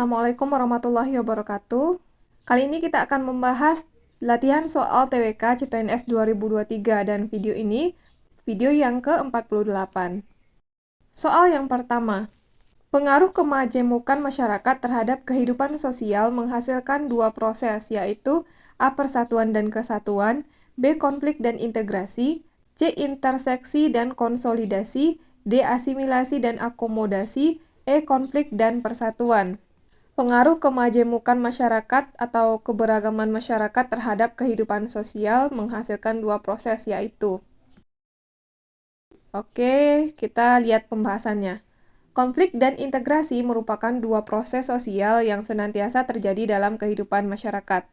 Assalamualaikum warahmatullahi wabarakatuh. Kali ini kita akan membahas latihan soal TWK CPNS 2023 dan video ini video yang ke-48. Soal yang pertama. Pengaruh kemajemukan masyarakat terhadap kehidupan sosial menghasilkan dua proses, yaitu A. Persatuan dan kesatuan, B. Konflik dan integrasi, C. Interseksi dan konsolidasi, D. Asimilasi dan akomodasi, E. Konflik dan persatuan. Pengaruh kemajemukan masyarakat atau keberagaman masyarakat terhadap kehidupan sosial menghasilkan dua proses, yaitu. Oke, kita lihat pembahasannya. Konflik dan integrasi merupakan dua proses sosial yang senantiasa terjadi dalam kehidupan masyarakat.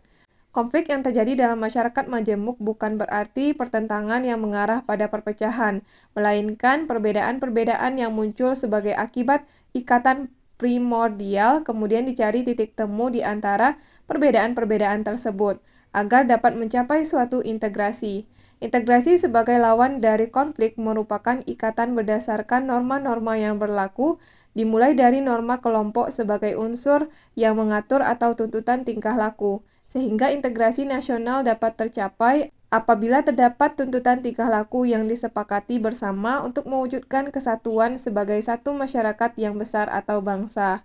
Konflik yang terjadi dalam masyarakat majemuk bukan berarti pertentangan yang mengarah pada perpecahan, melainkan perbedaan-perbedaan yang muncul sebagai akibat ikatan primordial, kemudian dicari titik temu di antara perbedaan-perbedaan tersebut, agar dapat mencapai suatu integrasi. Integrasi sebagai lawan dari konflik merupakan ikatan berdasarkan norma-norma yang berlaku, dimulai dari norma kelompok sebagai unsur yang mengatur atau tuntutan tingkah laku, sehingga integrasi nasional dapat tercapai apabila terdapat tuntutan tingkah laku yang disepakati bersama untuk mewujudkan kesatuan sebagai satu masyarakat yang besar atau bangsa.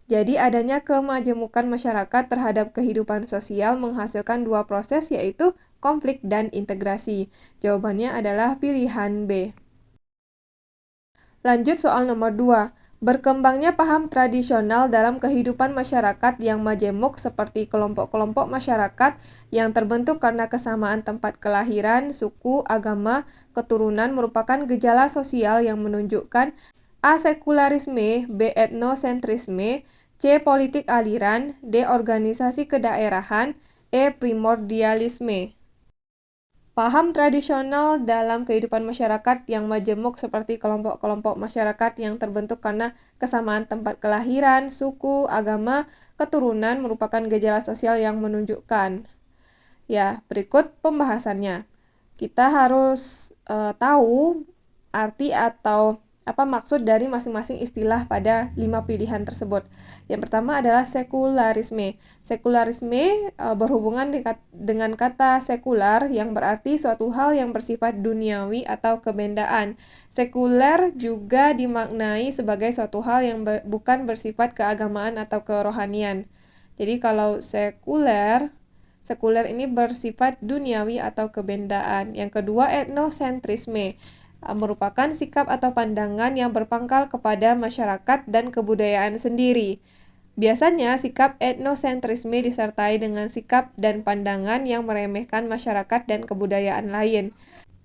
Jadi adanya kemajemukan masyarakat terhadap kehidupan sosial menghasilkan dua proses, yaitu konflik dan integrasi. Jawabannya adalah pilihan B. Lanjut soal nomor 2. Berkembangnya paham tradisional dalam kehidupan masyarakat yang majemuk seperti kelompok-kelompok masyarakat yang terbentuk karena kesamaan tempat kelahiran, suku, agama, keturunan merupakan gejala sosial yang menunjukkan A. Sekularisme, B. Etnosentrisme, C. Politik aliran, D. Organisasi kedaerahan, E. Primordialisme. Paham tradisional dalam kehidupan masyarakat yang majemuk seperti kelompok-kelompok masyarakat yang terbentuk karena kesamaan tempat kelahiran, suku, agama, keturunan merupakan gejala sosial yang menunjukkan. Ya, berikut pembahasannya. Kita harus tahu arti atau apa maksud dari masing-masing istilah pada 5 pilihan tersebut. Yang pertama adalah sekularisme. Sekularisme berhubungan dengan kata sekular yang berarti suatu hal yang bersifat duniawi atau kebendaan. Sekuler juga dimaknai sebagai suatu hal yang bukan bersifat keagamaan atau kerohanian. Jadi kalau sekuler ini bersifat duniawi atau kebendaan. Yang kedua, etnosentrisme merupakan sikap atau pandangan yang berpangkal kepada masyarakat dan kebudayaan sendiri. Biasanya, sikap etnosentrisme disertai dengan sikap dan pandangan yang meremehkan masyarakat dan kebudayaan lain.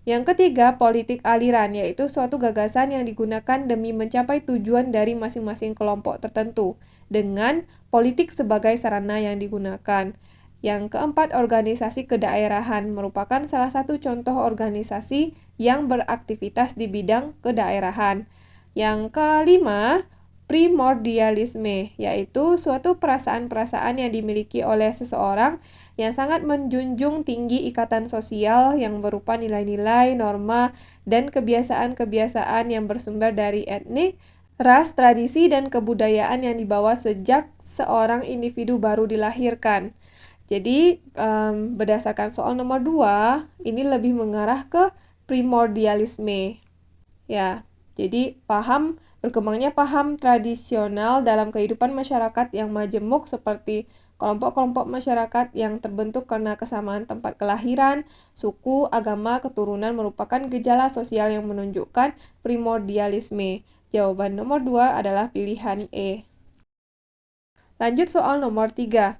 Yang ketiga, politik aliran, yaitu suatu gagasan yang digunakan demi mencapai tujuan dari masing-masing kelompok tertentu, dengan politik sebagai sarana yang digunakan. Yang keempat, organisasi kedaerahan merupakan salah satu contoh organisasi yang beraktivitas di bidang kedaerahan. Yang kelima, primordialisme, yaitu suatu perasaan-perasaan yang dimiliki oleh seseorang yang sangat menjunjung tinggi ikatan sosial yang berupa nilai-nilai, norma, dan kebiasaan-kebiasaan yang bersumber dari etnik, ras, tradisi, dan kebudayaan yang dibawa sejak seorang individu baru dilahirkan. Jadi, berdasarkan soal nomor 2, ini lebih mengarah ke primordialisme. Ya, jadi berkembangnya paham tradisional dalam kehidupan masyarakat yang majemuk seperti kelompok-kelompok masyarakat yang terbentuk karena kesamaan tempat kelahiran, suku, agama, keturunan merupakan gejala sosial yang menunjukkan primordialisme. Jawaban nomor 2 adalah pilihan E. Lanjut soal nomor 3.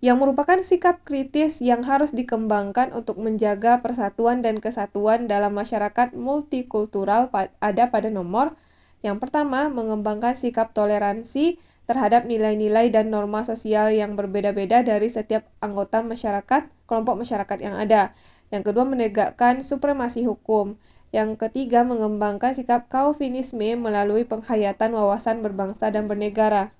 Yang merupakan sikap kritis yang harus dikembangkan untuk menjaga persatuan dan kesatuan dalam masyarakat multikultural ada pada nomor. Yang pertama, mengembangkan sikap toleransi terhadap nilai-nilai dan norma sosial yang berbeda-beda dari setiap anggota masyarakat, kelompok masyarakat yang ada. Yang kedua, menegakkan supremasi hukum. Yang ketiga, mengembangkan sikap Calvinisme melalui penghayatan wawasan berbangsa dan bernegara.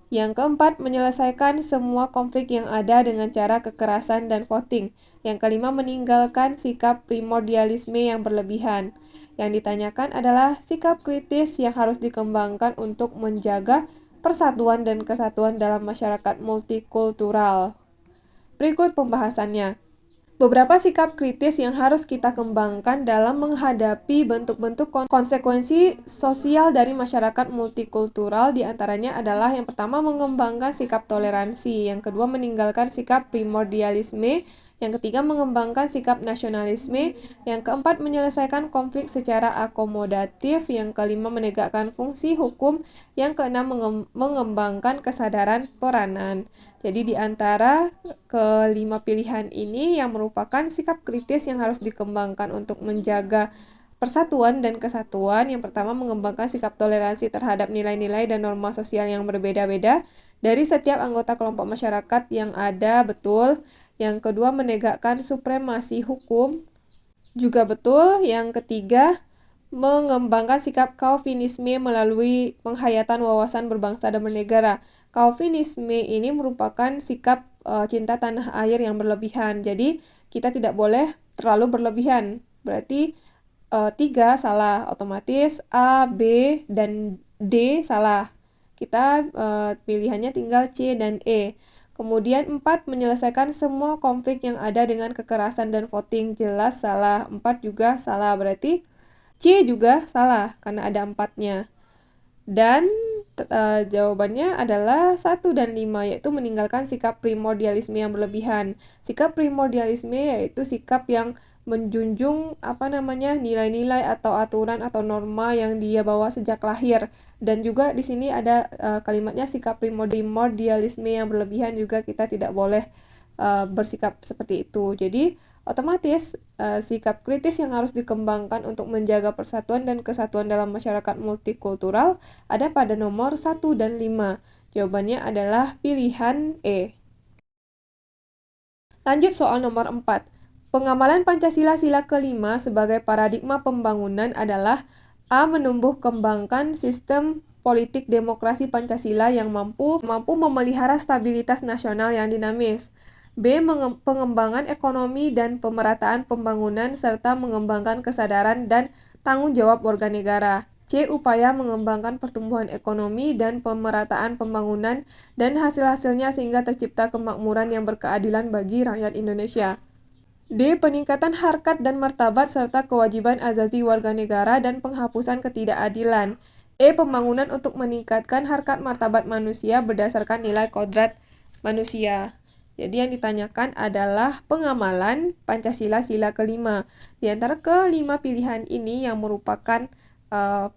Yang keempat, menyelesaikan semua konflik yang ada dengan cara kekerasan dan voting. Yang kelima, meninggalkan sikap primordialisme yang berlebihan. Yang ditanyakan adalah sikap kritis yang harus dikembangkan untuk menjaga persatuan dan kesatuan dalam masyarakat multikultural. Berikut pembahasannya. Beberapa sikap kritis yang harus kita kembangkan dalam menghadapi bentuk-bentuk konsekuensi sosial dari masyarakat multikultural diantaranya adalah yang pertama mengembangkan sikap toleransi, yang kedua meninggalkan sikap primordialisme, yang ketiga mengembangkan sikap nasionalisme, yang keempat menyelesaikan konflik secara akomodatif, yang kelima menegakkan fungsi hukum, yang keenam mengembangkan kesadaran peranan. Jadi di antara kelima pilihan ini yang merupakan sikap kritis yang harus dikembangkan untuk menjaga persatuan dan kesatuan. Yang pertama mengembangkan sikap toleransi terhadap nilai-nilai dan norma sosial yang berbeda-beda dari setiap anggota kelompok masyarakat yang ada, betul. Yang kedua menegakkan supremasi hukum, juga betul. Yang ketiga mengembangkan sikap Calvinisme melalui penghayatan wawasan berbangsa dan bernegara. Calvinisme ini merupakan sikap cinta tanah air yang berlebihan. Jadi kita tidak boleh terlalu berlebihan. Berarti 3 salah, otomatis A, B, dan D salah. Kita pilihannya tinggal C dan E. Kemudian 4 menyelesaikan semua konflik yang ada dengan kekerasan dan voting, jelas salah. 4 juga salah, berarti C juga salah karena ada 4-nya. Dan jawabannya adalah 1 dan 5, yaitu meninggalkan sikap primordialisme yang berlebihan. Sikap primordialisme yaitu sikap yang menjunjung nilai-nilai atau aturan atau norma yang dia bawa sejak lahir. Dan juga di sini ada kalimatnya sikap primordialisme yang berlebihan juga kita tidak boleh bersikap seperti itu. Jadi otomatis sikap kritis yang harus dikembangkan untuk menjaga persatuan dan kesatuan dalam masyarakat multikultural ada pada nomor 1 dan 5. Jawabannya adalah pilihan E. Lanjut soal nomor 4. Pengamalan Pancasila sila kelima sebagai paradigma pembangunan adalah A. Menumbuh kembangkan sistem politik demokrasi Pancasila yang mampu memelihara stabilitas nasional yang dinamis. B. Pengembangan ekonomi dan pemerataan pembangunan serta mengembangkan kesadaran dan tanggung jawab warga negara. C. Upaya mengembangkan pertumbuhan ekonomi dan pemerataan pembangunan dan hasil-hasilnya sehingga tercipta kemakmuran yang berkeadilan bagi rakyat Indonesia. D. Peningkatan harkat dan martabat serta kewajiban azazi warga negara dan penghapusan ketidakadilan. E. Pembangunan untuk meningkatkan harkat martabat manusia berdasarkan nilai kodrat manusia. Jadi yang ditanyakan adalah pengamalan Pancasila sila kelima. Di antara kelima pilihan ini yang merupakan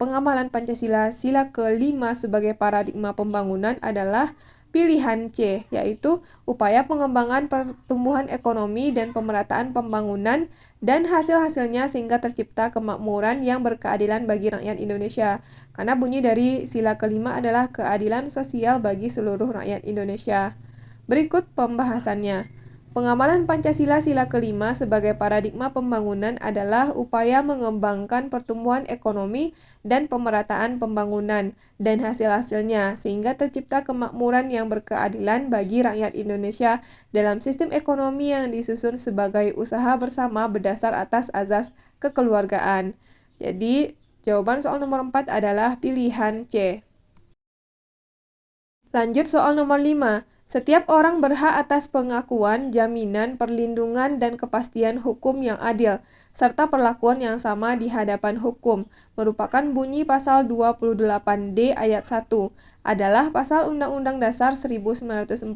pengamalan Pancasila sila kelima sebagai paradigma pembangunan adalah pilihan C, yaitu upaya pengembangan pertumbuhan ekonomi dan pemerataan pembangunan dan hasil-hasilnya sehingga tercipta kemakmuran yang berkeadilan bagi rakyat Indonesia. Karena bunyi dari sila kelima adalah keadilan sosial bagi seluruh rakyat Indonesia. Berikut pembahasannya. Pengamalan Pancasila sila kelima sebagai paradigma pembangunan adalah upaya mengembangkan pertumbuhan ekonomi dan pemerataan pembangunan dan hasil-hasilnya sehingga tercipta kemakmuran yang berkeadilan bagi rakyat Indonesia dalam sistem ekonomi yang disusun sebagai usaha bersama berdasar atas azas kekeluargaan. Jadi, jawaban soal nomor 4 adalah pilihan C. Lanjut soal nomor 5. Setiap orang berhak atas pengakuan, jaminan, perlindungan, dan kepastian hukum yang adil, serta perlakuan yang sama di hadapan hukum, merupakan bunyi pasal 28D ayat 1, adalah pasal Undang-Undang Dasar 1945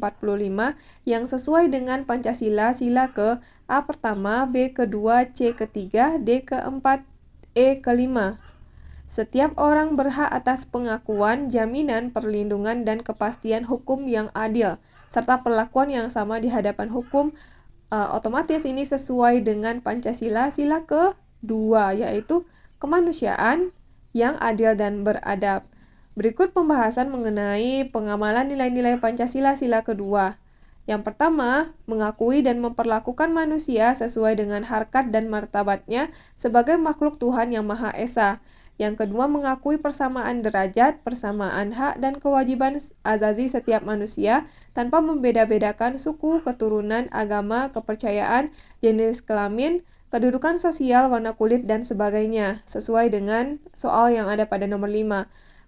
yang sesuai dengan Pancasila sila ke A pertama, B kedua, C ketiga, D keempat, E kelima. Setiap orang berhak atas pengakuan, jaminan, perlindungan, dan kepastian hukum yang adil, serta perlakuan yang sama di hadapan hukum. Otomatis ini sesuai dengan Pancasila sila kedua, yaitu kemanusiaan yang adil dan beradab. Berikut pembahasan mengenai pengamalan nilai-nilai Pancasila sila kedua. Yang pertama, mengakui dan memperlakukan manusia sesuai dengan harkat dan martabatnya sebagai makhluk Tuhan yang Maha Esa. Yang kedua, mengakui persamaan derajat, persamaan hak, dan kewajiban azazi setiap manusia tanpa membeda-bedakan suku, keturunan, agama, kepercayaan, jenis kelamin, kedudukan sosial, warna kulit, dan sebagainya, sesuai dengan soal yang ada pada nomor 5.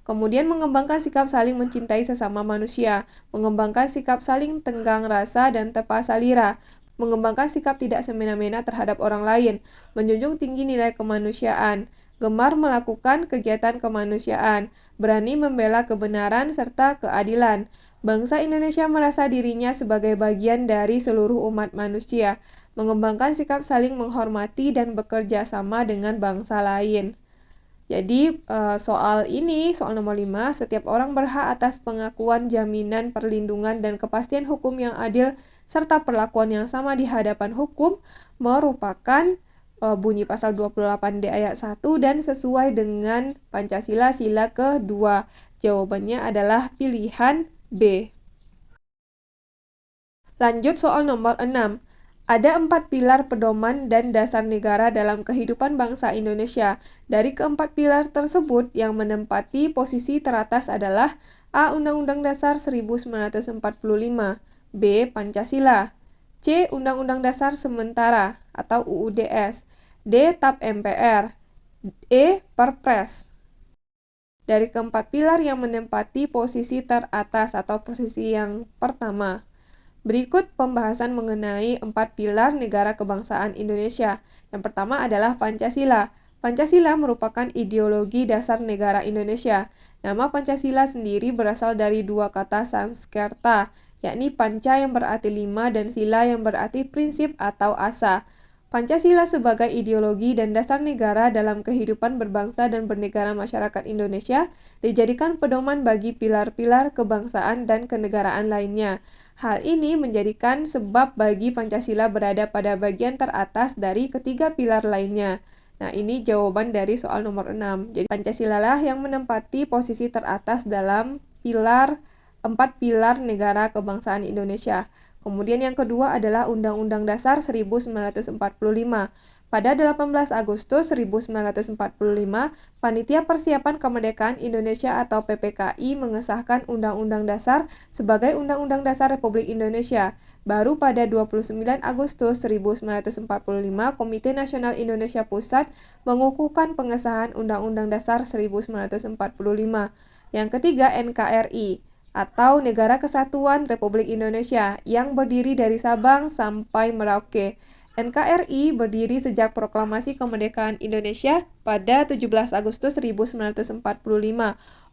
Kemudian mengembangkan sikap saling mencintai sesama manusia, mengembangkan sikap saling tenggang rasa dan tepa salira, mengembangkan sikap tidak semena-mena terhadap orang lain, menjunjung tinggi nilai kemanusiaan, gemar melakukan kegiatan kemanusiaan, berani membela kebenaran serta keadilan. Bangsa Indonesia merasa dirinya sebagai bagian dari seluruh umat manusia, mengembangkan sikap saling menghormati dan bekerja sama dengan bangsa lain. Jadi, soal nomor 5, setiap orang berhak atas pengakuan, jaminan, perlindungan, dan kepastian hukum yang adil, serta perlakuan yang sama di hadapan hukum, merupakan bunyi pasal 28D ayat 1 dan sesuai dengan Pancasila sila kedua. Jawabannya adalah pilihan B. Lanjut soal nomor 6. Ada 4 pilar pedoman dan dasar negara dalam kehidupan bangsa Indonesia. Dari keempat pilar tersebut, yang menempati posisi teratas adalah A. Undang-Undang Dasar 1945, B. Pancasila, C. Undang-Undang Dasar Sementara atau UUDS, D. TAP MPR, E. Perpres. Dari keempat pilar yang menempati posisi teratas atau posisi yang pertama. Berikut pembahasan mengenai 4 pilar negara kebangsaan Indonesia. Yang pertama adalah Pancasila. Pancasila merupakan ideologi dasar negara Indonesia. Nama Pancasila sendiri berasal dari dua kata Sanskerta, yakni panca yang berarti 5 dan sila yang berarti prinsip atau asa. Pancasila sebagai ideologi dan dasar negara dalam kehidupan berbangsa dan bernegara masyarakat Indonesia dijadikan pedoman bagi pilar-pilar kebangsaan dan kenegaraan lainnya. Hal ini menjadikan sebab bagi Pancasila berada pada bagian teratas dari ketiga pilar lainnya. Nah, ini jawaban dari soal nomor 6. Jadi, Pancasila lah yang menempati posisi teratas dalam 4 pilar negara kebangsaan Indonesia. Kemudian yang kedua adalah Undang-Undang Dasar 1945. Pada 18 Agustus 1945, Panitia Persiapan Kemerdekaan Indonesia atau PPKI mengesahkan Undang-Undang Dasar sebagai Undang-Undang Dasar Republik Indonesia. Baru pada 29 Agustus 1945, Komite Nasional Indonesia Pusat mengukuhkan pengesahan Undang-Undang Dasar 1945. Yang ketiga, NKRI atau Negara Kesatuan Republik Indonesia yang berdiri dari Sabang sampai Merauke. NKRI berdiri sejak Proklamasi Kemerdekaan Indonesia pada 17 Agustus 1945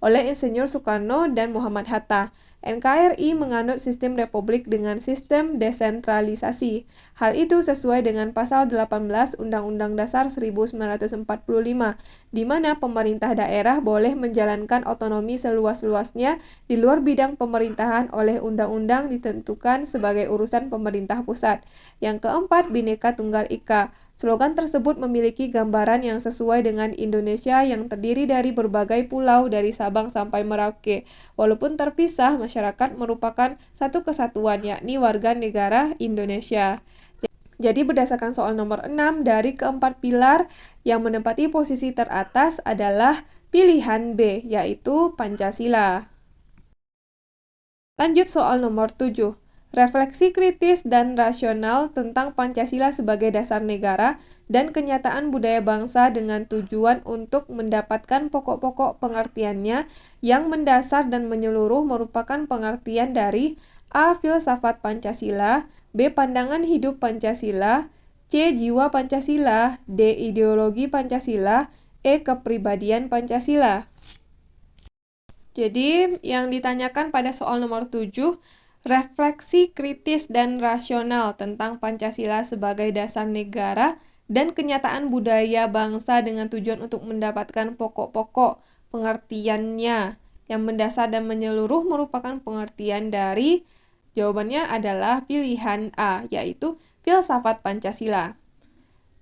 oleh Insinyur Soekarno dan Muhammad Hatta. NKRI menganut sistem republik dengan sistem desentralisasi. Hal itu sesuai dengan pasal 18 Undang-Undang Dasar 1945, di mana pemerintah daerah boleh menjalankan otonomi seluas-luasnya di luar bidang pemerintahan oleh undang-undang ditentukan sebagai urusan pemerintah pusat. Yang keempat, Bhinneka Tunggal Ika. Slogan tersebut memiliki gambaran yang sesuai dengan Indonesia yang terdiri dari berbagai pulau dari Sabang sampai Merauke. Walaupun terpisah, masyarakat merupakan satu kesatuan, yakni warga negara Indonesia. Jadi berdasarkan soal nomor 6, dari keempat pilar yang menempati posisi teratas adalah pilihan B, yaitu Pancasila. Lanjut soal nomor 7. Refleksi kritis dan rasional tentang Pancasila sebagai dasar negara dan kenyataan budaya bangsa dengan tujuan untuk mendapatkan pokok-pokok pengertiannya yang mendasar dan menyeluruh merupakan pengertian dari A. Filsafat Pancasila, B. Pandangan hidup Pancasila, C. Jiwa Pancasila, D. Ideologi Pancasila, E. Kepribadian Pancasila. Jadi, yang ditanyakan pada soal nomor 7, refleksi kritis dan rasional tentang Pancasila sebagai dasar negara dan kenyataan budaya bangsa dengan tujuan untuk mendapatkan pokok-pokok pengertiannya yang mendasar dan menyeluruh merupakan pengertian dari, jawabannya adalah pilihan A, yaitu filsafat Pancasila.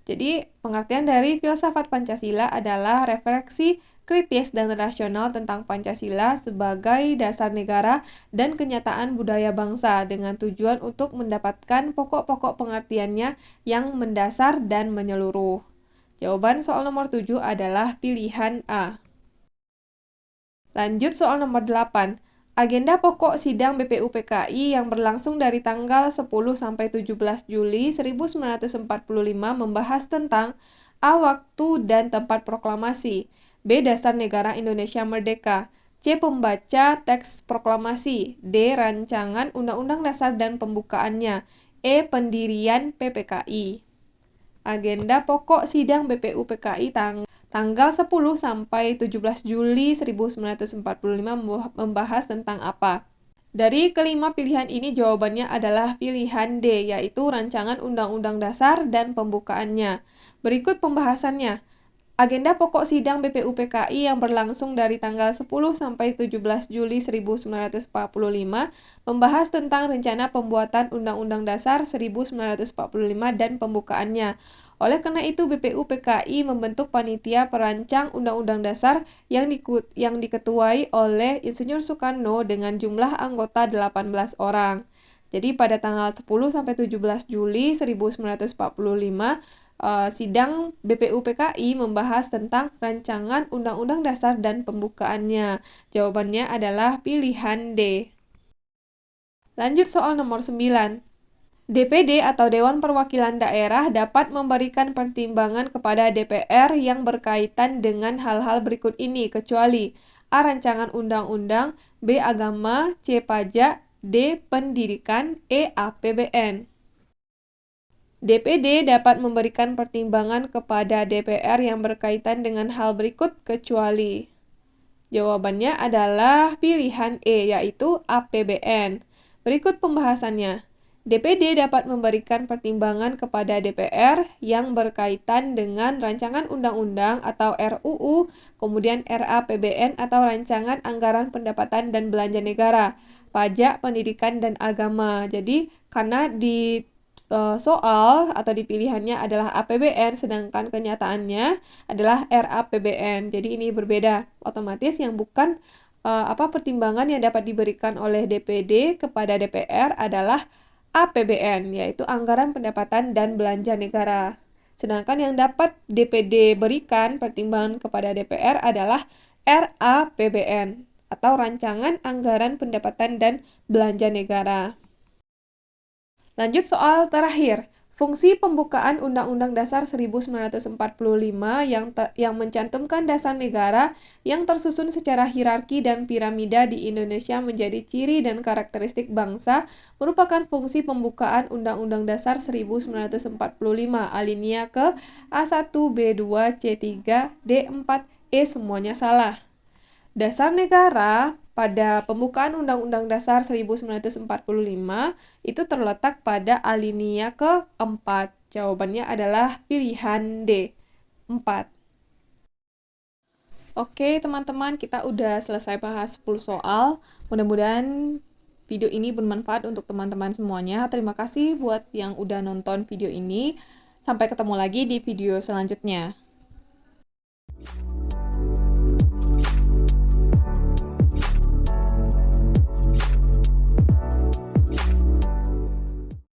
Jadi, pengertian dari filsafat Pancasila adalah refleksi kritis dan rasional tentang Pancasila sebagai dasar negara dan kenyataan budaya bangsa dengan tujuan untuk mendapatkan pokok-pokok pengertiannya yang mendasar dan menyeluruh. Jawaban soal nomor 7 adalah pilihan A. Lanjut soal nomor 8. Agenda pokok sidang BPUPKI yang berlangsung dari tanggal 10 sampai 17 Juli 1945 membahas tentang A. Waktu dan tempat proklamasi, B. Dasar Negara Indonesia Merdeka, C. Pembaca teks proklamasi. D. Rancangan Undang-Undang Dasar dan pembukaannya. E. Pendirian PPKI. Agenda pokok sidang BPUPKI tanggal 10 sampai 17 Juli 1945 membahas tentang apa? Dari kelima pilihan ini jawabannya adalah pilihan D, yaitu Rancangan Undang-Undang Dasar dan pembukaannya. Berikut pembahasannya. Agenda pokok sidang BPUPKI yang berlangsung dari tanggal 10 sampai 17 Juli 1945 membahas tentang rencana pembuatan Undang-Undang Dasar 1945 dan pembukaannya. Oleh karena itu, BPUPKI membentuk panitia perancang Undang-Undang Dasar yang diketuai oleh Insinyur Soekarno dengan jumlah anggota 18 orang. Jadi pada tanggal 10 sampai 17 Juli 1945 sidang BPUPKI membahas tentang rancangan Undang-Undang Dasar dan pembukaannya. Jawabannya adalah pilihan D. Lanjut soal nomor 9. DPD atau Dewan Perwakilan Daerah dapat memberikan pertimbangan kepada DPR yang berkaitan dengan hal-hal berikut ini, kecuali A. Rancangan undang-undang, B. Agama, C. Pajak, D. Pendidikan, E. APBN. DPD dapat memberikan pertimbangan kepada DPR yang berkaitan dengan hal berikut kecuali. Jawabannya adalah pilihan E, yaitu APBN. Berikut pembahasannya. DPD dapat memberikan pertimbangan kepada DPR yang berkaitan dengan rancangan undang-undang atau RUU, kemudian RAPBN atau rancangan anggaran pendapatan dan belanja negara, pajak, pendidikan, dan agama. Jadi, karena di soal atau di pilihannya adalah APBN, sedangkan kenyataannya adalah RAPBN. Jadi ini berbeda. Otomatis yang bukan pertimbangan yang dapat diberikan oleh DPD kepada DPR adalah APBN, yaitu Anggaran Pendapatan dan Belanja Negara. Sedangkan yang dapat DPD berikan pertimbangan kepada DPR adalah RAPBN atau Rancangan Anggaran Pendapatan dan Belanja Negara. Lanjut soal terakhir. Fungsi pembukaan Undang-Undang Dasar 1945 yang mencantumkan dasar negara yang tersusun secara hierarki dan piramida di Indonesia menjadi ciri dan karakteristik bangsa merupakan fungsi pembukaan Undang-Undang Dasar 1945 alinea ke A1, B2, C3, D4, E semuanya salah. Dasar negara pada pembukaan Undang-Undang Dasar 1945 itu terletak pada alinea ke-4. Jawabannya adalah pilihan D, 4. Oke, teman-teman, kita udah selesai bahas 10 soal. Mudah-mudahan video ini bermanfaat untuk teman-teman semuanya. Terima kasih buat yang udah nonton video ini. Sampai ketemu lagi di video selanjutnya.